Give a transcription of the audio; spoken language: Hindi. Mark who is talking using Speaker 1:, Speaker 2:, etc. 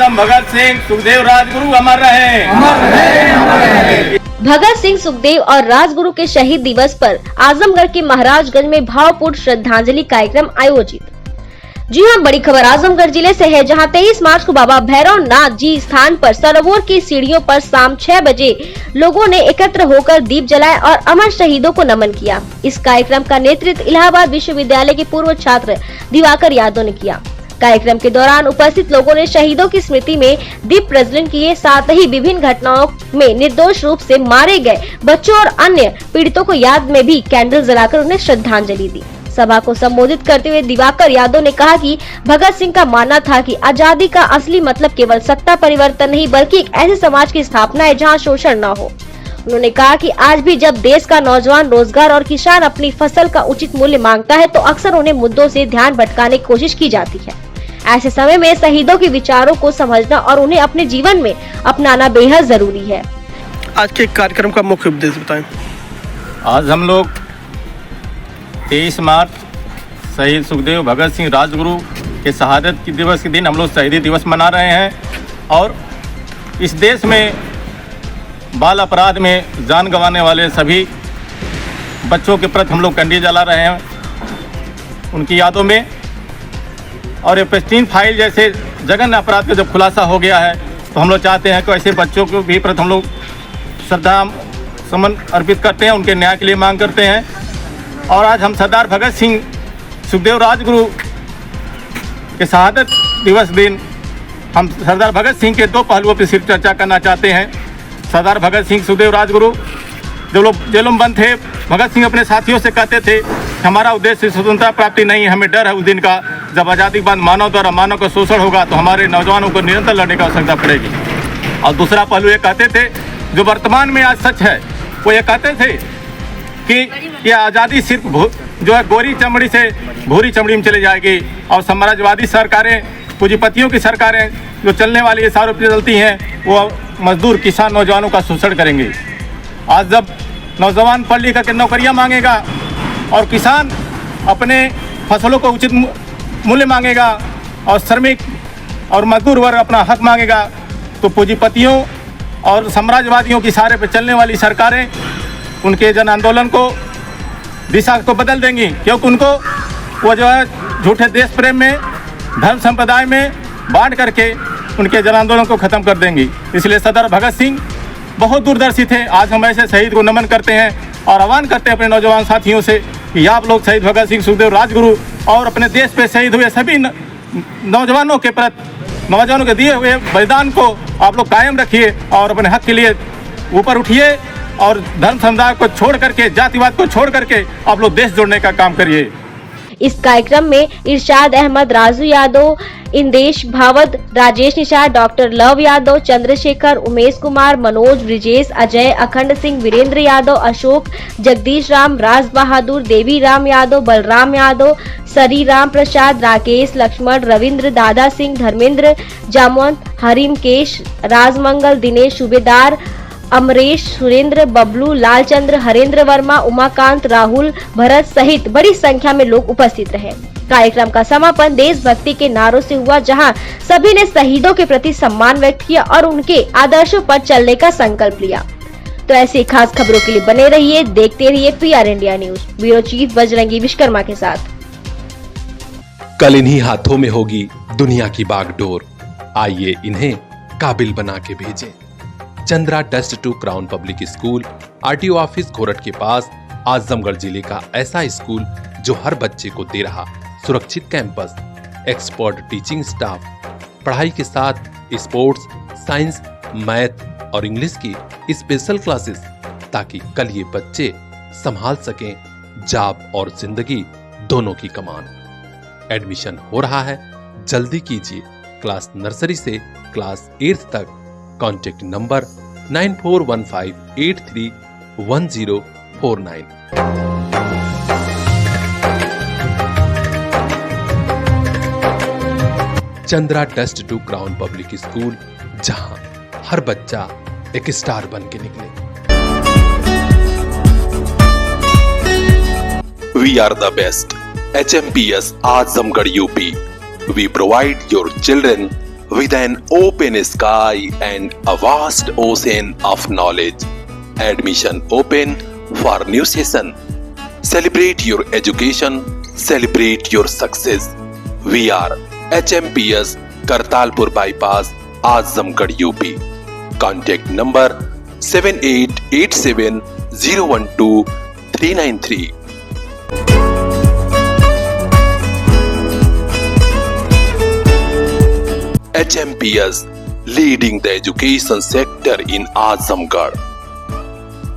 Speaker 1: आजम भगत सिंह सुखदेव राजगुरु अमर रहे, अमर रहे, अमर रहे।
Speaker 2: भगत सिंह, सुखदेव और राजगुरु के शहीद दिवस पर आजमगढ़ के महाराजगंज में भावपूर्ण श्रद्धांजलि कार्यक्रम आयोजित। जी हां, बड़ी खबर आजमगढ़ जिले से है, जहां 23 मार्च को बाबा भैरवनाथ जी स्थान पर सरोवर की सीढ़ियों पर शाम 6 बजे लोगों ने एकत्र होकर दीप जलाए और अमर शहीदों को नमन किया। इस कार्यक्रम का नेतृत्व इलाहाबाद विश्वविद्यालय के पूर्व छात्र दिवाकर यादव ने किया। कार्यक्रम के दौरान उपस्थित लोगों ने शहीदों की स्मृति में दीप प्रज्वलन किए, साथ ही विभिन्न घटनाओं में निर्दोष रूप से मारे गए बच्चों और अन्य पीड़ितों को याद में भी कैंडल जलाकर उन्हें श्रद्धांजलि दी। सभा को संबोधित करते हुए दिवाकर यादव ने कहा कि भगत सिंह का मानना था कि आजादी का असली मतलब केवल सत्ता परिवर्तन नहीं, बल्कि एक ऐसे समाज की स्थापना है जहां शोषण न हो। उन्होंने कहा कि आज भी जब देश का नौजवान रोजगार और किसान अपनी फसल का उचित मूल्य मांगता है, तो अक्सर उन्हें मुद्दों से ध्यान भटकाने की कोशिश की जाती है। ऐसे समय में शहीदों के विचारों को समझना और उन्हें अपने जीवन में अपनाना बेहद जरूरी है।
Speaker 3: आज के कार्यक्रम का मुख्य उद्देश्य बताएं।
Speaker 1: आज हम लोग 23 मार्च शहीद सुखदेव भगत सिंह राजगुरु के शहादत की दिवस के दिन हम लोग शहीदी दिवस मना रहे हैं और इस देश में बाल अपराध में जान गंवाने वाले सभी बच्चों के प्रति हम लोग कैंडल जला रहे हैं उनकी यादों में। और ये प्रेस्टीन फाइल जैसे जघन्य अपराध का जब खुलासा हो गया है, तो हम लोग चाहते हैं कि ऐसे बच्चों को भी प्रति हम लोग श्रद्धा सुमन अर्पित करते हैं, उनके न्याय के लिए मांग करते हैं। और आज हम सरदार भगत सिंह सुखदेव राजगुरु के शहादत दिवस दिन हम सरदार भगत सिंह के दो पहलुओं पर सिर्फ चर्चा करना चाहते हैं। सरदार भगत सिंह सुखदेव राजगुरु जब लोग जेलों में बंद थे, भगत सिंह अपने साथियों से कहते थे, हमारा उद्देश्य स्वतंत्रता प्राप्ति नहीं है, हमें डर है उस दिन का जब आज़ादी के बाद मानव द्वारा मानव का शोषण होगा तो हमारे नौजवानों को निरंतर लड़ने की आवश्यकता पड़ेगी। और दूसरा पहलू ये कहते थे, जो वर्तमान में आज सच है, वो ये कहते थे कि यह आज़ादी सिर्फ जो है गोरी चमड़ी से भूरी चमड़ी में चली जाएगी और साम्राज्यवादी सरकारें, पूंजीपतियों की सरकारें जो चलने वाली ये सारों पर चलती हैं, वो मजदूर किसान नौजवानों का शोषण करेंगे। आज जब नौजवान पढ़ लिख करके नौकरियाँ मांगेगा और किसान अपने फसलों को उचित मूल्य मांगेगा और श्रमिक और मजदूर वर्ग अपना हक मांगेगा, तो पूंजीपतियों और साम्राज्यवादियों की सहारे पर चलने वाली सरकारें उनके जन आंदोलन को दिशा को बदल देंगी, क्योंकि उनको वो जो है झूठे देश प्रेम में धर्म संप्रदाय में बांट करके उनके जन आंदोलन को ख़त्म कर देंगी। इसलिए सरदार भगत सिंह बहुत दूरदर्शी थे। आज हम ऐसे शहीद को नमन करते हैं और आह्वान करते हैं अपने नौजवान साथियों से कि आप लोग शहीद भगत सिंह सुखदेव राजगुरु और अपने देश पे शहीद हुए सभी नौजवानों के प्रति, नौजवानों के दिए हुए बलिदान को आप लोग कायम रखिए और अपने हक के लिए ऊपर उठिए और धर्म समुदाय को छोड़ करके, जातिवाद को छोड़ करके आप लोग देश जोड़ने का काम करिए।
Speaker 2: इस कार्यक्रम में इरशाद अहमद, राजू यादव, इंदेश भावद, राजेश निषाद, डॉक्टर लव यादव, चंद्रशेखर, उमेश कुमार, मनोज, ब्रिजेश, अजय, अखंड सिंह, वीरेंद्र यादव, अशोक, जगदीश राम, राज बहादुर, देवी राम यादव, बलराम यादव, सरी राम प्रसाद, राकेश, लक्ष्मण, रविंद्र, दादा सिंह, धर्मेंद्र, जामवंत, हरिम केश, राजमंगल, दिनेश, सूबेदार, अमरेश, सुरेंद्र, बबलू, लालचंद्र, हरेंद्र वर्मा, उमाकांत, राहुल, भरत सहित बड़ी संख्या में लोग उपस्थित रहे। कार्यक्रम का समापन देशभक्ति के नारों से हुआ, जहां सभी ने शहीदों के प्रति सम्मान व्यक्त किया और उनके आदर्शों पर चलने का संकल्प लिया। तो ऐसी खास खबरों के लिए बने रहिए, देखते रहिए PR India news. Bureau chief Bajrangi Vishwakarma के साथ।
Speaker 4: कल इन्हीं हाथों में होगी दुनिया की बागडोर, आइए इन्हें काबिल बना के भेजें। Chandra dust to crown public school, RTO office खोरठ के पास, आजमगढ़ जिले का ऐसा स्कूल जो हर बच्चे को दे रहा सुरक्षित कैंपस, एक्सपर्ट टीचिंग स्टाफ, पढ़ाई के साथ स्पोर्ट्स, साइंस, मैथ और इंग्लिश की स्पेशल क्लासेस, ताकि कल ये बच्चे संभाल सकें जॉब और जिंदगी दोनों की कमान। एडमिशन हो रहा है, जल्दी कीजिए। क्लास नर्सरी से क्लास 8th तक। Contact number 9415831049। Chandra dust to crown public school, जहां हर बच्चा एक स्टार बन के निकले।
Speaker 5: We are the best. HMPS Azamgarh UP. We provide your children
Speaker 4: with an open sky and a vast ocean of knowledge. Admission open for new session. Celebrate your education, celebrate your success. We are HMPS Kartalpur bypass Azamgarh UP. Contact number 7887012393. HMPS leading the education sector in Azamgarh.